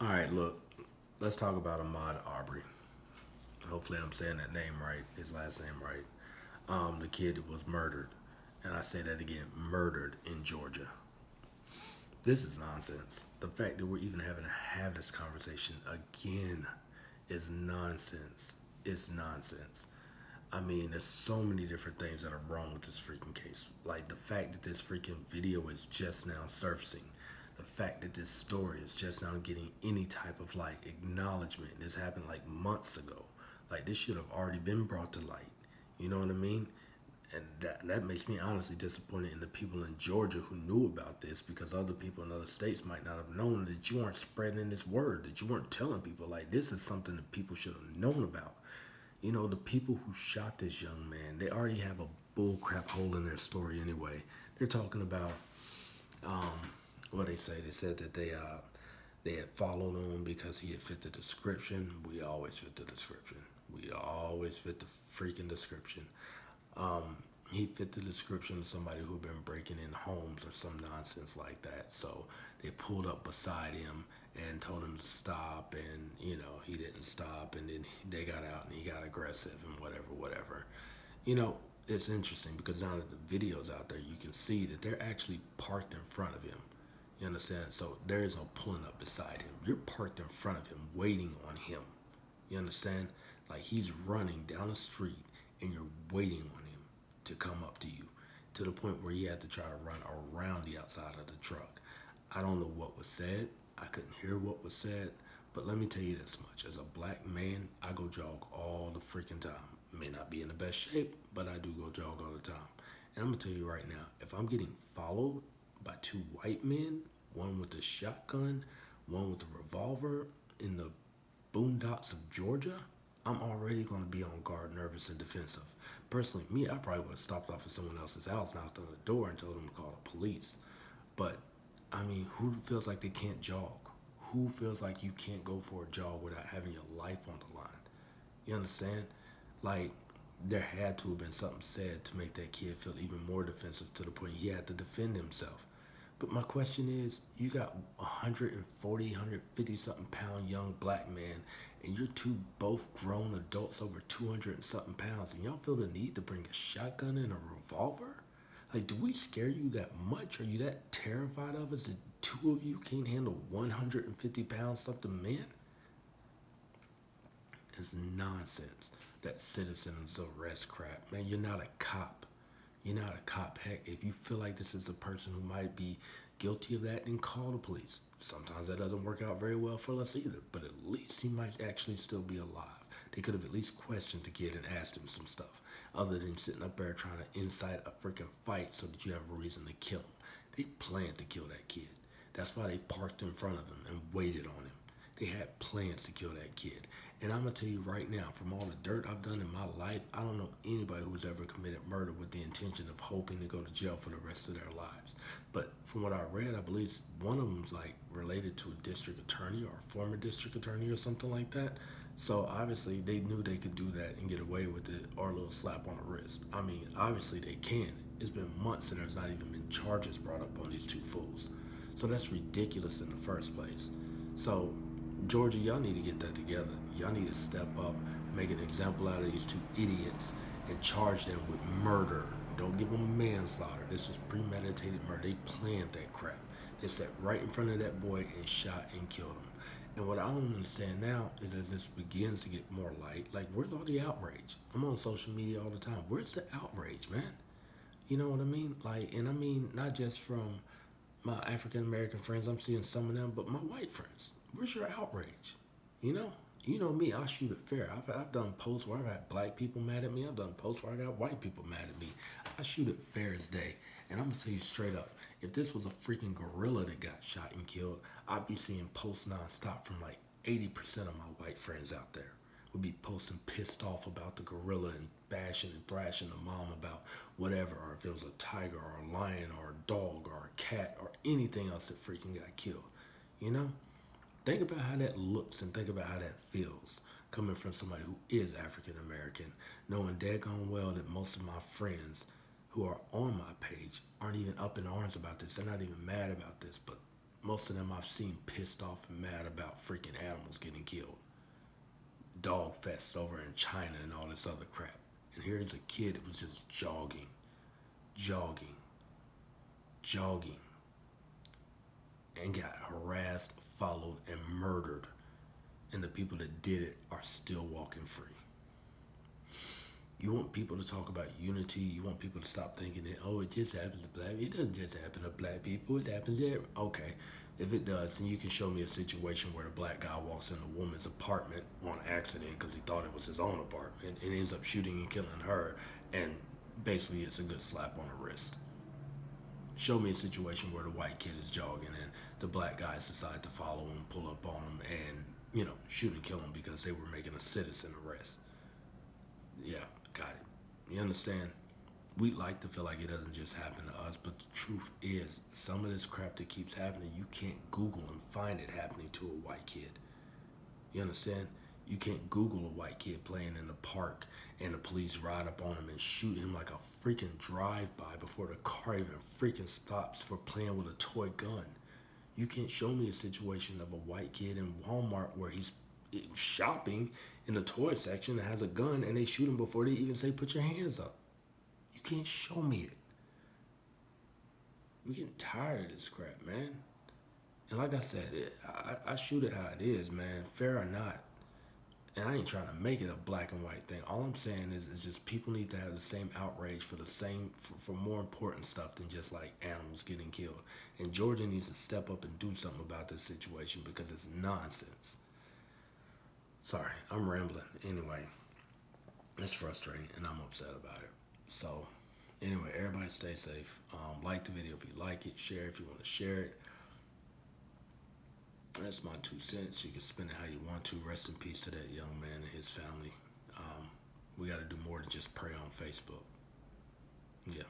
All right, look, let's talk about Ahmaud Arbery. Hopefully, I'm saying that name right, his last name right. The kid was murdered, and I say that again, murdered in Georgia. This is nonsense. The fact that we're even having to have this conversation again is nonsense. It's nonsense. I mean, there's so many different things that are wrong with this freaking case. Like the fact that this freaking video is just now surfacing. The fact that this story is just now getting any type of like acknowledgement. This happened like months ago. Like this should have already been brought to light. You know what I mean? And that makes me honestly disappointed in the people in Georgia who knew about this, because other people in other states might not have known, that you weren't spreading this word, that you weren't telling people like this is something that people should have known about. You know, the people who shot this young man, they already have a bullcrap hole in their story anyway. They're talking about um, what they say. They said that they had followed him because he had fit the description. We always fit the description. We always fit the freaking description. Um, he fit the description of somebody who had been breaking in homes or some nonsense like that. So they pulled up beside him and told him to stop, and he didn't stop, and then they got out and he got aggressive and whatever, whatever. You know, it's interesting because now that the video's out there, you can see that they're actually parked in front of him. You understand? So there is no pulling up beside him. You're parked in front of him, waiting on him. You understand? Like he's running down the street and you're waiting on him to come up to you, to the point where he had to try to run around the outside of the truck. I don't know what was said. I couldn't hear what was said. But let me tell you this much. As a black man, I go jog all the freaking time. May not be in the best shape, but I do go jog all the time. And I'm going to tell you right now, if I'm getting followed by two white men, one with a shotgun, one with a revolver, in the boondocks of Georgia, I'm already going to be on guard, nervous, and defensive. Personally, me, I probably would have stopped off at someone else's house, knocked on the door, and told them to call the police. But, I mean, who feels like they can't jog? Who feels like you can't go for a jog without having your life on the line? You understand? Like, there had to have been something said to make that kid feel even more defensive, to the point he had to defend himself. But my question is, you got 140, 150 something pound young black man, and you're two both grown adults over 200 and something pounds, and y'all feel the need to bring a shotgun and a revolver? Like, do we scare you that much? Are you that terrified of us that two of you can't handle 150 pounds something men? It's nonsense. That citizen's arrest crap. Man, you're not a cop. You're not a cop. Heck, if you feel like this is a person who might be guilty of that, then call the police. Sometimes that doesn't work out very well for us either, but at least he might actually still be alive. They could have at least questioned the kid and asked him some stuff, other than sitting up there trying to incite a freaking fight so that you have a reason to kill him. They planned to kill that kid. That's why they parked in front of him and waited on him. They had plans to kill that kid. And I'm going to tell you right now, from all the dirt I've done in my life, I don't know anybody who's ever committed murder with the intention of hoping to go to jail for the rest of their lives. But from what I read, I believe one of them's like related to a district attorney or a former district attorney or something like that. So obviously they knew they could do that and get away with it, or a little slap on the wrist. I mean, obviously they can. It's been months and there's not even been charges brought up on these two fools. So that's ridiculous in the first place. So Georgia, y'all need to get that together. Y'all need to step up, make an example out of these two idiots, and charge them with murder. Don't give them manslaughter. This was premeditated murder. They planned that crap. They sat right in front of that boy and shot and killed him. And what I don't understand now is, as this begins to get more light, like, where's all the outrage? I'm on social media all the time. Where's the outrage, man? You know what I mean? Like, and I mean not just from my African American friends, I'm seeing some of them, but my white friends. Where's your outrage? You know me. I shoot it fair. I've done posts where I've had black people mad at me. I've done posts where I got white people mad at me. I shoot it fair as day. And I'm gonna tell you straight up, if this was a freaking gorilla that got shot and killed, I'd be seeing posts nonstop from like 80% of my white friends out there would be posting pissed off about the gorilla and bashing and thrashing the mom about whatever, or if it was a tiger or a lion or a dog or a cat or anything else that freaking got killed. You know? Think about how that looks and think about how that feels coming from somebody who is African American, knowing daggone well that most of my friends who are on my page aren't even up in arms about this. They're not even mad about this, but Most of them I've seen pissed off and mad about freaking animals getting killed. Dog fest over in China and all this other crap. And here's a kid that was just jogging, jogging, jogging, and got harassed, followed, and murdered. And the people that did it are still walking free. You want people to talk about unity. You want people to stop thinking that, oh, it just happens to black people. It doesn't just happen to black people. It happens there. Okay, if it does, then you can show me a situation where the black guy walks in a woman's apartment on accident because he thought it was his own apartment and ends up shooting and killing her. And basically, it's a good slap on the wrist. Show me a situation where the white kid is jogging and the black guys decide to follow him, pull up on him, and, shoot and kill him because they were making a citizen arrest. Yeah, got it. You understand? We like to feel like it doesn't just happen to us, but the truth is, some of this crap that keeps happening, you can't Google and find it happening to a white kid. You understand? You can't Google a white kid playing in the park and the police ride up on him and shoot him like a freaking drive-by before the car even freaking stops for playing with a toy gun. You can't show me a situation of a white kid in Walmart where he's shopping in the toy section that has a gun and they shoot him before they even say put your hands up. You can't show me it. We're getting tired of this crap, man. And like I said, I shoot it how it is, man, fair or not. And I ain't trying to make it a black and white thing. All I'm saying is just people need to have the same outrage for more important stuff than just like animals getting killed. And Georgia needs to step up and do something about this situation because it's nonsense. Sorry, I'm rambling. Anyway, it's frustrating and I'm upset about it. So, anyway, everybody stay safe. Like the video if you like it. Share if you want to share it. That's my 2 cents. You can spend it how you want to. Rest in peace to that young man and his family. We got to do more than just pray on Facebook. Yeah.